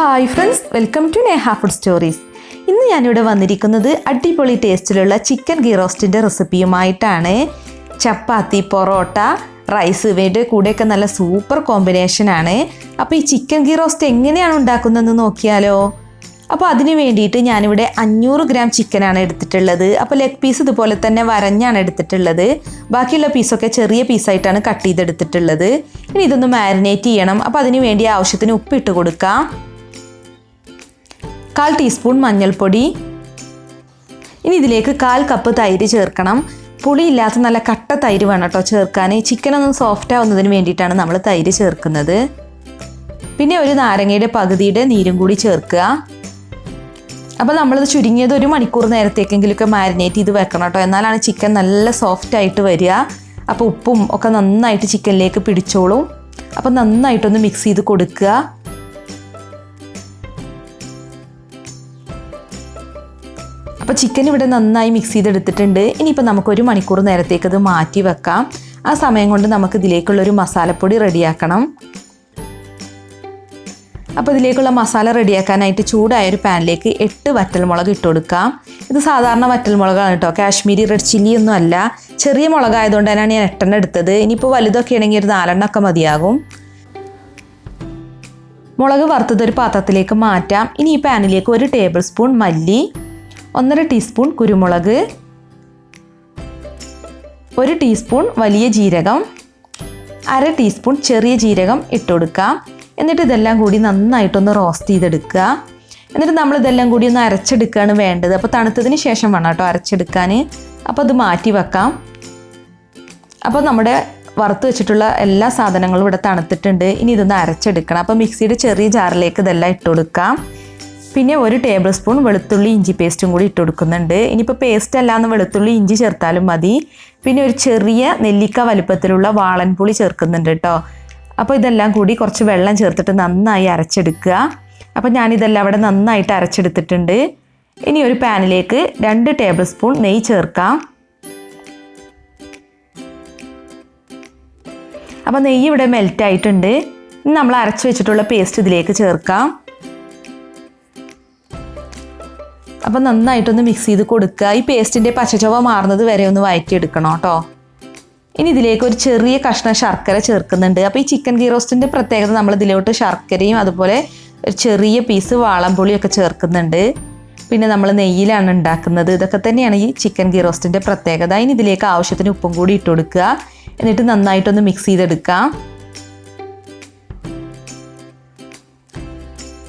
Hi friends, welcome to Neha food stories. ഇന്ന് ഞാനിവിടെ വന്നിരിക്കുന്നത് അടിപൊളി ടേസ്റ്റിലുള്ള ചിക്കൻ ഗീ റോസ്റ്റിൻ്റെ റെസിപ്പിയുമായിട്ടാണ്. ചപ്പാത്തി, പൊറോട്ട, റൈസ് ഇവയുടെ കൂടെയൊക്കെ നല്ല സൂപ്പർ കോമ്പിനേഷനാണ്. അപ്പോൾ ഈ ചിക്കൻ ഗീ റോസ്റ്റ് എങ്ങനെയാണ് ഉണ്ടാക്കുന്നതെന്ന് നോക്കിയാലോ? അപ്പോൾ അതിന് വേണ്ടിയിട്ട് ഞാനിവിടെ 500 ഗ്രാം ചിക്കനാണ് എടുത്തിട്ടുള്ളത്. അപ്പോൾ ലെഗ് പീസ് ഇതുപോലെ തന്നെ വരഞ്ഞാണ് എടുത്തിട്ടുള്ളത്. ബാക്കിയുള്ള പീസൊക്കെ ചെറിയ പീസായിട്ടാണ് കട്ട് ചെയ്തെടുത്തിട്ടുള്ളത്. ഇനി ഇതൊന്ന് മാരിനേറ്റ് ചെയ്യണം. അപ്പോൾ അതിന് വേണ്ടി ആവശ്യത്തിന് ഉപ്പിട്ട് കൊടുക്കാം. 1/4 ടീസ്പൂൺ മഞ്ഞൾപ്പൊടി. ഇനി ഇതിലേക്ക് 1/4 കപ്പ് തൈര് ചേർക്കണം. പുളിയില്ലാത്ത നല്ല കട്ട തൈര് വേണം കേട്ടോ ചേർക്കാൻ. ചിക്കനൊന്നും സോഫ്റ്റ് ആവുന്നതിന് വേണ്ടിയിട്ടാണ് നമ്മൾ തൈര് ചേർക്കുന്നത്. പിന്നെ ഒരു നാരങ്ങയുടെ പകുതിയുടെ നീരും കൂടി ചേർക്കുക. അപ്പോൾ നമ്മളിത് ചുരുങ്ങിയത് 1 മണിക്കൂർ നേരത്തേക്കെങ്കിലൊക്കെ മാരിനേറ്റ് ചെയ്ത് വെക്കണം കേട്ടോ. എന്നാലാണ് ചിക്കൻ നല്ല സോഫ്റ്റ് ആയിട്ട് വരിക. അപ്പോൾ ഉപ്പും ഒക്കെ നന്നായിട്ട് ചിക്കനിലേക്ക് പിടിച്ചോളും. അപ്പോൾ നന്നായിട്ടൊന്ന് മിക്സ് ചെയ്ത് കൊടുക്കുക. അപ്പോൾ ചിക്കൻ ഇവിടെ നന്നായി മിക്സ് ചെയ്തെടുത്തിട്ടുണ്ട്. ഇനിയിപ്പോൾ നമുക്ക് 1 മണിക്കൂർ നേരത്തേക്ക് അത് മാറ്റി വെക്കാം. ആ സമയം കൊണ്ട് നമുക്ക് ഇതിലേക്കുള്ളൊരു മസാലപ്പൊടി റെഡിയാക്കണം. അപ്പോൾ ഇതിലേക്കുള്ള മസാല റെഡിയാക്കാനായിട്ട് ചൂടായ ഒരു പാനിലേക്ക് 8 വറ്റൽമുളക് ഇട്ട് കൊടുക്കാം. ഇത് സാധാരണ വറ്റൽമുളകാണ് കേട്ടോ, കാശ്മീരി റെഡ് ചില്ലി ഒന്നും അല്ല. ചെറിയ മുളകായതുകൊണ്ട് തന്നെയാണ് ഞാൻ 8 എടുത്തത്. ഇനിയിപ്പോൾ വലുതൊക്കെ ആണെങ്കിൽ ഒരു 4 ഒക്കെ മതിയാകും. മുളക് വറുത്തതൊരു പാത്രത്തിലേക്ക് മാറ്റാം. ഇനി ഈ പാനിലേക്ക് 1 ടേബിൾ സ്പൂൺ മല്ലി, 1/2 ടീസ്പൂൺ കുരുമുളക്, 1 ടീസ്പൂൺ വലിയ ജീരകം, 1/2 ടീസ്പൂൺ ചെറിയ ജീരകം ഇട്ട് കൊടുക്കാം. എന്നിട്ട് ഇതെല്ലാം കൂടി നന്നായിട്ടൊന്ന് റോസ്റ്റ് ചെയ്തെടുക്കുക. എന്നിട്ട് നമ്മളിതെല്ലാം കൂടി ഒന്ന് അരച്ചെടുക്കുകയാണ് വേണ്ടത്. അപ്പോൾ തണുത്തതിന് ശേഷം വേണം കേട്ടോ അരച്ചെടുക്കാൻ. അപ്പോൾ അത് മാറ്റി വെക്കാം. അപ്പോൾ നമ്മുടെ വറുത്ത് വെച്ചിട്ടുള്ള എല്ലാ സാധനങ്ങളും ഇവിടെ തണുത്തിട്ടുണ്ട്. ഇനി ഇതൊന്ന് അരച്ചെടുക്കണം. അപ്പോൾ മിക്സിയുടെ ചെറിയ ജാറിലേക്ക് ഇതെല്ലാം ഇട്ട് കൊടുക്കാം. പിന്നെ 1 ടേബിൾ സ്പൂൺ വെളുത്തുള്ളി ഇഞ്ചി പേസ്റ്റും കൂടി ഇട്ട് കൊടുക്കുന്നുണ്ട്. ഇനിയിപ്പോൾ പേസ്റ്റ് അല്ലാന്ന് വെളുത്തുള്ളി ഇഞ്ചി ചേർത്താലും മതി. പിന്നെ ഒരു ചെറിയ നെല്ലിക്ക വലുപ്പത്തിലുള്ള വാളൻപുളി ചേർക്കുന്നുണ്ട് കേട്ടോ. അപ്പോൾ ഇതെല്ലാം കൂടി കുറച്ച് വെള്ളം ചേർത്തിട്ട് നന്നായി അരച്ചെടുക്കുക. അപ്പോൾ ഞാനിതെല്ലാം അവിടെ നന്നായിട്ട് അരച്ചെടുത്തിട്ടുണ്ട്. ഇനി ഒരു പാനിലേക്ക് 2 ടേബിൾ സ്പൂൺ നെയ്യ് ചേർക്കാം. അപ്പോൾ നെയ്യ് ഇവിടെ മെൽറ്റ് ആയിട്ടുണ്ട്. ഇനി നമ്മൾ അരച്ച് വെച്ചിട്ടുള്ള പേസ്റ്റ് ഇതിലേക്ക് ചേർക്കാം. അപ്പോൾ നന്നായിട്ടൊന്ന് മിക്സ് ചെയ്ത് കൊടുക്കുക. ഈ പേസ്റ്റിൻ്റെ പച്ചച്ചുവ മാറുന്നത് വരെ ഒന്ന് വഴറ്റിയെടുക്കണം കേട്ടോ. ഇനി ഇതിലേക്ക് ഒരു ചെറിയ കഷ്ണം ശർക്കര ചേർക്കുന്നുണ്ട്. അപ്പോൾ ഈ ചിക്കൻ ഗീ റോസ്റ്റിൻ്റെ പ്രത്യേകത നമ്മൾ ഇതിലോട്ട് ശർക്കരയും അതുപോലെ ഒരു ചെറിയ പീസ് വാളംപുളിയൊക്കെ ചേർക്കുന്നുണ്ട്. പിന്നെ നമ്മൾ നെയ്യിലാണ് ഉണ്ടാക്കുന്നത്. ഇതൊക്കെ തന്നെയാണ് ഈ ചിക്കൻ ഗീ റോസ്റ്റിൻ്റെ പ്രത്യേകത. ഇനി ഇതിലേക്ക് ആവശ്യത്തിന് ഉപ്പും കൂടി ഇട്ട് കൊടുക്കുക. എന്നിട്ട് നന്നായിട്ടൊന്ന് മിക്സ് ചെയ്തെടുക്കാം.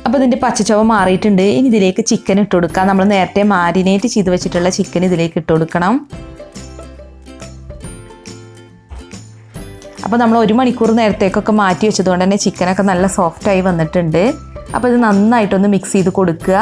അപ്പോൾ ഇതിൻ്റെ പച്ചച്ചുവ മാറിയിട്ടുണ്ട്. ഇനി ഇതിലേക്ക് ചിക്കൻ ഇട്ട് കൊടുക്കാം. നമ്മൾ നേരത്തെ മാരിനേറ്റ് ചെയ്ത് വെച്ചിട്ടുള്ള ചിക്കൻ ഇതിലേക്ക് ഇട്ട് കൊടുക്കണം. അപ്പോൾ നമ്മൾ 1 മണിക്കൂർ നേരത്തേക്കൊക്കെ മാറ്റി വെച്ചതുകൊണ്ട് തന്നെ ചിക്കനൊക്കെ നല്ല സോഫ്റ്റായി വന്നിട്ടുണ്ട്. അപ്പോൾ ഇത് നന്നായിട്ടൊന്ന് മിക്സ് ചെയ്ത് കൊടുക്കുക.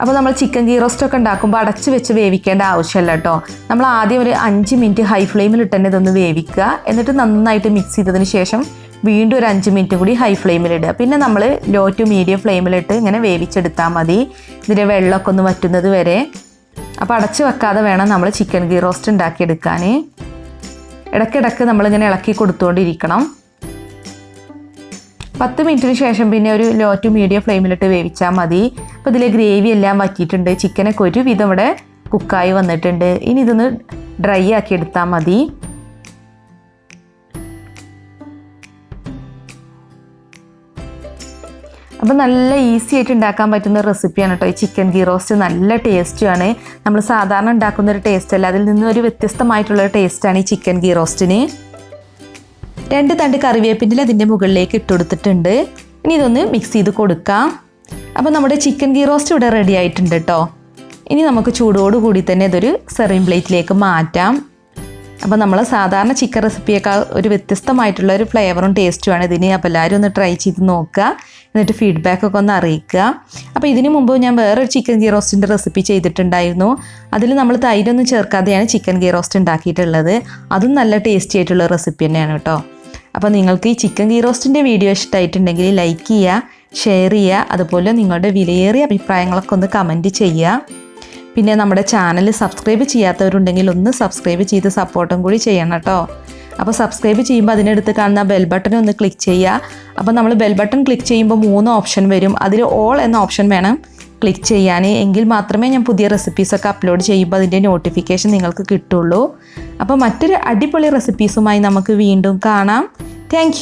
അപ്പോൾ നമ്മൾ ചിക്കൻ ഗീ റോസ്റ്റൊക്കെ ഉണ്ടാക്കുമ്പോൾ അടച്ച് വെച്ച് വേവിക്കേണ്ട ആവശ്യമില്ല കേട്ടോ. നമ്മൾ ആദ്യം ഒരു 5 മിനിറ്റ് ഹൈ ഫ്ലെയിമിൽ ഇട്ട് തന്നെ ഇതൊന്ന് വേവിക്കുക. എന്നിട്ട് നന്നായിട്ട് മിക്സ് ചെയ്തതിന് ശേഷം വീണ്ടും ഒരു 5 മിനിറ്റ് കൂടി ഹൈ ഫ്ലെയിമിലിടുക. പിന്നെ നമ്മൾ ലോ ടു മീഡിയം ഫ്ലെയിമിലിട്ട് ഇങ്ങനെ വേവിച്ചെടുത്താൽ മതി, ഇതിൻ്റെ വെള്ളമൊക്കെ ഒന്ന് വറ്റുന്നത് വരെ. അപ്പോൾ അടച്ച് വെക്കാതെ വേണം നമ്മൾ ചിക്കൻ ഗീ റോസ്റ്റ് ഉണ്ടാക്കിയെടുക്കാൻ. ഇടയ്ക്കിടയ്ക്ക് നമ്മളിങ്ങനെ ഇളക്കി കൊടുത്തുകൊണ്ടിരിക്കണം. 10 മിനിറ്റിന് ശേഷം പിന്നെ ഒരു ലോ ടു മീഡിയം ഫ്ലെയിമിലിട്ട് വേവിച്ചാൽ മതി. അപ്പോൾ ഇതിലെ ഗ്രേവി എല്ലാം വറ്റിയിട്ടുണ്ട്. ചിക്കനൊക്കെ ഒരുവിധം ഇവിടെ കുക്കായി വന്നിട്ടുണ്ട്. ഇനി ഇതൊന്ന് ഡ്രൈ ആക്കി എടുത്താൽ മതി. അപ്പോൾ നല്ല ഈസി ആയിട്ട് ഉണ്ടാക്കാൻ പറ്റുന്ന റെസിപ്പിയാണ് കേട്ടോ ഈ ചിക്കൻ ഗീ റോസ്റ്റ്. നല്ല ടേസ്റ്റുമാണ്. നമ്മൾ സാധാരണ ഉണ്ടാക്കുന്നൊരു ടേസ്റ്റ് അല്ല, അതിൽ നിന്ന് ഒരു വ്യത്യസ്തമായിട്ടുള്ളൊരു ടേസ്റ്റാണ് ഈ ചിക്കൻ ഗീ റോസ്റ്റിന്. 2 തണ്ട് കറിവേപ്പിൻ്റെ അതിൻ്റെ മുകളിലേക്ക് ഇട്ട് കൊടുത്തിട്ടുണ്ട്. ഇനി ഇതൊന്ന് മിക്സ് ചെയ്ത് കൊടുക്കാം. അപ്പോൾ നമ്മുടെ ചിക്കൻ ഗീ റോസ്റ്റ് ഇവിടെ റെഡി ആയിട്ടുണ്ട് കേട്ടോ. ഇനി നമുക്ക് ചൂടോടുകൂടി തന്നെ ഇതൊരു സെർവിങ് പ്ലേറ്റിലേക്ക് മാറ്റാം. അപ്പോൾ നമ്മൾ സാധാരണ ചിക്കൻ റെസിപ്പിയേക്കാൾ ഒരു വ്യത്യസ്തമായിട്ടുള്ള ഒരു ഫ്ലേവറും ടേസ്റ്റുമാണ് ഇതിന്. അപ്പോൾ എല്ലാവരും ഒന്ന് ട്രൈ ചെയ്ത് നോക്കുക. എന്നിട്ട് ഫീഡ്ബാക്കൊക്കെ ഒന്ന് അറിയിക്കുക. അപ്പോൾ ഇതിന് മുമ്പ് ഞാൻ വേറൊരു ചിക്കൻ ഗീ റോസ്റ്റിൻ്റെ റെസിപ്പി ചെയ്തിട്ടുണ്ടായിരുന്നു. അതിൽ നമ്മൾ തൈരൊന്നും ചേർക്കാതെയാണ് ചിക്കൻ ഗീ റോസ്റ്റ് ഉണ്ടാക്കിയിട്ടുള്ളത്. അതും നല്ല ടേസ്റ്റി ആയിട്ടുള്ള റെസിപ്പി തന്നെയാണ് കേട്ടോ. അപ്പോൾ നിങ്ങൾക്ക് ഈ ചിക്കൻ ഗീ റോസ്റ്റിൻ്റെ വീഡിയോ ഇഷ്ടമായിട്ടുണ്ടെങ്കിൽ ലൈക്ക് ചെയ്യുക, ഷെയർ ചെയ്യുക. അതുപോലെ നിങ്ങളുടെ വിലയേറിയ അഭിപ്രായങ്ങളൊക്കെ ഒന്ന് കമൻറ്റ് ചെയ്യുക. പിന്നെ നമ്മുടെ ചാനൽ സബ്സ്ക്രൈബ് ചെയ്യാത്തവരുണ്ടെങ്കിൽ ഒന്ന് സബ്സ്ക്രൈബ് ചെയ്ത് സപ്പോർട്ടും കൂടി ചെയ്യണം കേട്ടോ. അപ്പോൾ സബ്സ്ക്രൈബ് ചെയ്യുമ്പോൾ അതിനടുത്ത് കാണുന്ന ബെൽ ബട്ടൺ ഒന്ന് ക്ലിക്ക് ചെയ്യുക. അപ്പോൾ നമ്മൾ ബെൽ ബട്ടൺ ക്ലിക്ക് ചെയ്യുമ്പോൾ 3 ഓപ്ഷൻ വരും. അതിൽ ഓൾ എന്ന ഓപ്ഷൻ വേണം ക്ലിക്ക് ചെയ്യാൻ. എങ്കിൽ മാത്രമേ ഞാൻ പുതിയ റെസിപ്പീസൊക്കെ അപ്ലോഡ് ചെയ്യുമ്പോൾ അതിൻ്റെ നോട്ടിഫിക്കേഷൻ നിങ്ങൾക്ക് കിട്ടുള്ളൂ. അപ്പോൾ മറ്റൊരു അടിപൊളി റെസിപ്പീസുമായി നമുക്ക് വീണ്ടും കാണാം. താങ്ക്